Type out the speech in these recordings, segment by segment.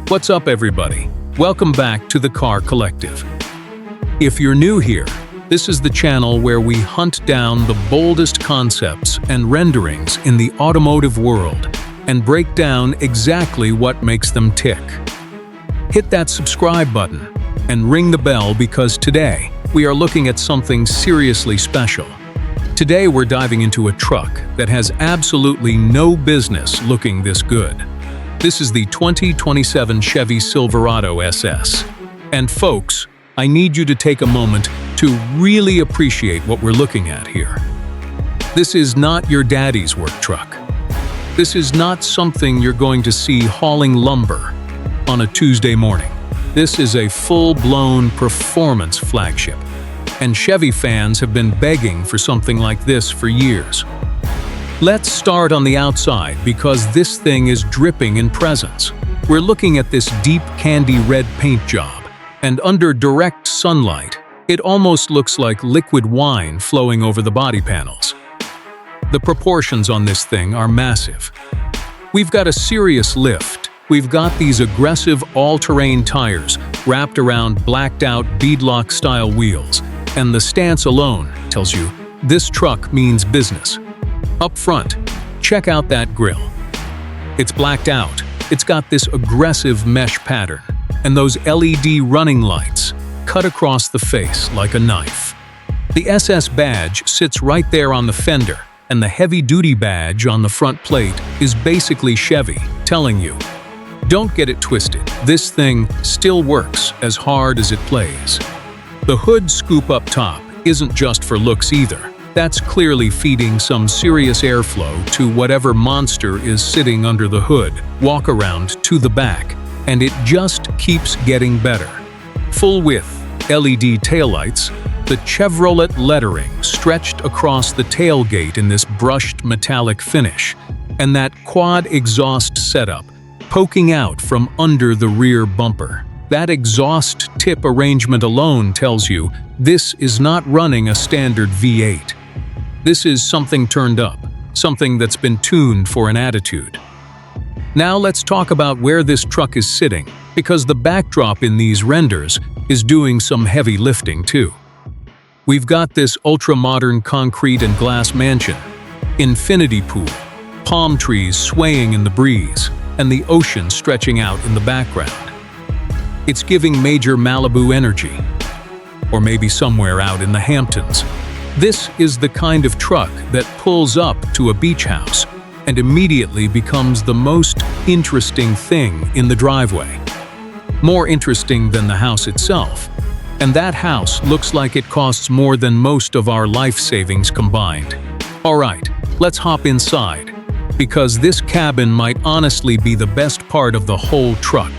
What's up, everybody? Welcome back to the Car Collective. If you're new here, this is the channel where we hunt down the boldest concepts and renderings in the automotive world and break down exactly what makes them tick. Hit that subscribe button and ring the bell because today we are looking at something seriously special. Today we're diving into a truck that has absolutely no business looking this good. This is the 2027 Chevy Silverado SS. And folks, I need you to take a moment to really appreciate what we're looking at here. This is not your daddy's work truck. This is not something you're going to see hauling lumber on a Tuesday morning. This is a full-blown performance flagship. And Chevy fans have been begging for something like this for years. Let's start on the outside because this thing is dripping in presence. We're looking at this deep candy red paint job, and under direct sunlight, it almost looks like liquid wine flowing over the body panels. The proportions on this thing are massive. We've got a serious lift. We've got these aggressive all-terrain tires wrapped around blacked-out beadlock-style wheels, and the stance alone tells you this truck means business. Up front, check out that grille. It's blacked out, it's got this aggressive mesh pattern, and those LED running lights cut across the face like a knife. The SS badge sits right there on the fender, and the heavy-duty badge on the front plate is basically Chevy, telling you, don't get it twisted, this thing still works as hard as it plays. The hood scoop up top isn't just for looks either. That's clearly feeding some serious airflow to whatever monster is sitting under the hood, walk around to the back, and it just keeps getting better. Full-width LED taillights, the Chevrolet lettering stretched across the tailgate in this brushed metallic finish, and that quad exhaust setup poking out from under the rear bumper. That exhaust tip arrangement alone tells you this is not running a standard V8. This is something turned up, something that's been tuned for an attitude. Now let's talk about where this truck is sitting, because the backdrop in these renders is doing some heavy lifting too. We've got this ultra-modern concrete and glass mansion, infinity pool, palm trees swaying in the breeze, and the ocean stretching out in the background. It's giving major Malibu energy, or maybe somewhere out in the Hamptons. This is the kind of truck that pulls up to a beach house and immediately becomes the most interesting thing in the driveway. More interesting than the house itself. And that house looks like it costs more than most of our life savings combined. Alright, let's hop inside, because this cabin might honestly be the best part of the whole truck.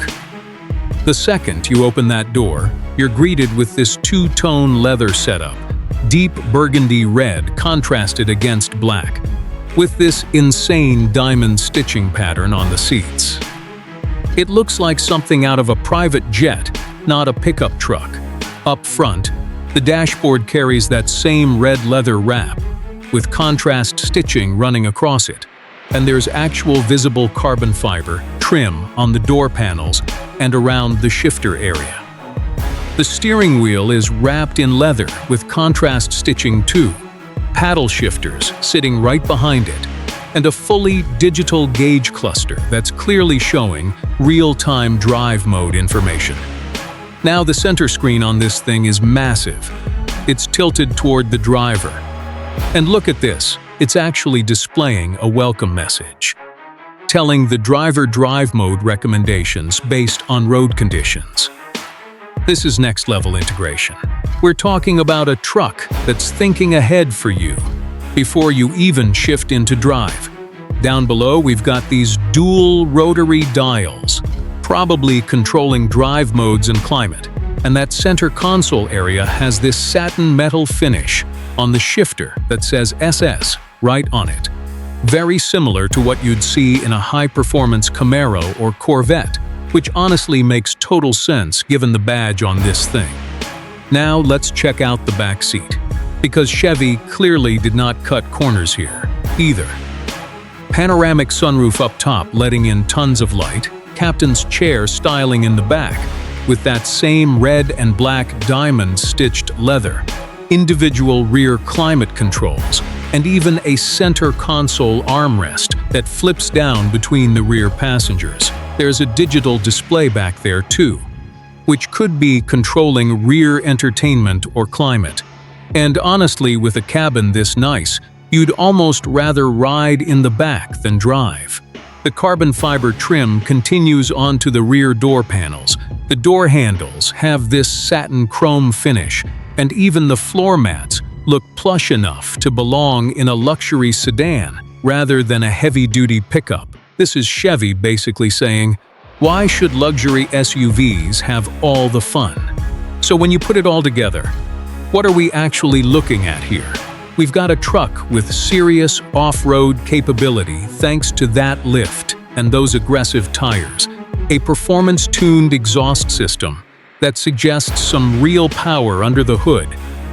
The second you open that door, you're greeted with this two-tone leather setup. Deep burgundy red contrasted against black, with this insane diamond stitching pattern on the seats. It looks like something out of a private jet, not a pickup truck. Up front, the dashboard carries that same red leather wrap, with contrast stitching running across it, and there's actual visible carbon fiber trim on the door panels and around the shifter area. The steering wheel is wrapped in leather with contrast stitching too, paddle shifters sitting right behind it, and a fully digital gauge cluster that's clearly showing real-time drive mode information. Now the center screen on this thing is massive. It's tilted toward the driver. And look at this, it's actually displaying a welcome message, telling the driver drive mode recommendations based on road conditions. This is next-level integration. We're talking about a truck that's thinking ahead for you before you even shift into drive. Down below, we've got these dual rotary dials, probably controlling drive modes and climate. And that center console area has this satin metal finish on the shifter that says SS right on it. Very similar to what you'd see in a high-performance Camaro or Corvette, which honestly makes total sense given the badge on this thing. Now let's check out the back seat, because Chevy clearly did not cut corners here, either. Panoramic sunroof up top letting in tons of light, captain's chair styling in the back, with that same red and black diamond-stitched leather, individual rear climate controls, and even a center console armrest that flips down between the rear passengers. There's a digital display back there too, which could be controlling rear entertainment or climate. And honestly, with a cabin this nice, you'd almost rather ride in the back than drive. The carbon fiber trim continues onto the rear door panels. The door handles have this satin chrome finish, and even the floor mats look plush enough to belong in a luxury sedan rather than a heavy-duty pickup. This is Chevy basically saying, why should luxury SUVs have all the fun? So when you put it all together, what are we actually looking at here? We've got a truck with serious off-road capability thanks to that lift and those aggressive tires, a performance-tuned exhaust system that suggests some real power under the hood,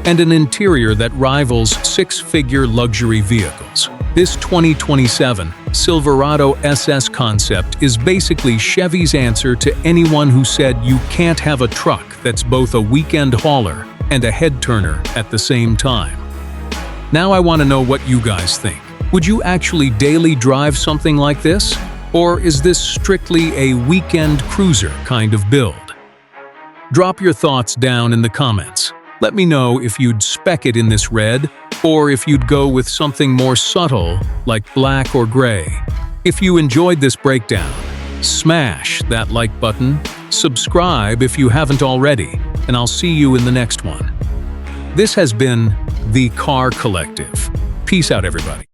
and an interior that rivals six-figure luxury vehicles. This 2027 Silverado SS concept is basically Chevy's answer to anyone who said you can't have a truck that's both a weekend hauler and a head-turner at the same time. Now I want to know what you guys think. Would you actually daily drive something like this? Or is this strictly a weekend cruiser kind of build? Drop your thoughts down in the comments. Let me know if you'd spec it in this red, or if you'd go with something more subtle like black or gray. If you enjoyed this breakdown, smash that like button, subscribe if you haven't already, and I'll see you in the next one. This has been The Car Collective. Peace out, everybody.